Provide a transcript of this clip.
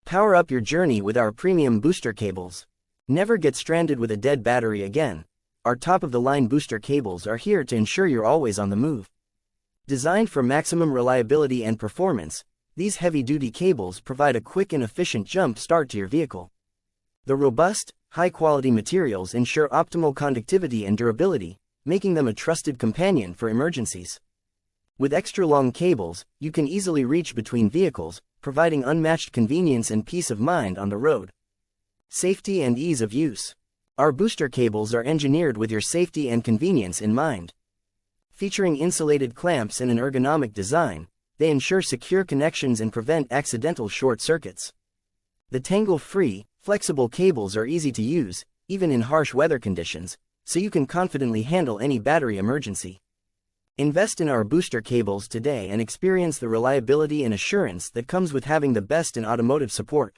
Power up your journey with our premium booster cables. Never get stranded with a dead battery again. Our top-of-the-line booster cables are here to ensure you're always on the move. Designed for maximum reliability and performance, these heavy-duty cables provide a quick and efficient jump start to your vehicle. The robust, high-quality materials ensure optimal conductivity and durability, making them a trusted companion for emergencies. With extra-long cables, you can easily reach between vehicles, providing unmatched convenience and peace of mind on the road. Safety and ease of use. Our booster cables are engineered with your safety and convenience in mind. Featuring insulated clamps and an ergonomic design, they ensure secure connections and prevent accidental short circuits. The tangle-free, flexible cables are easy to use, even in harsh weather conditions, so you can confidently handle any battery emergency. Invest in our booster cables today and experience the reliability and assurance that comes with having the best in automotive support.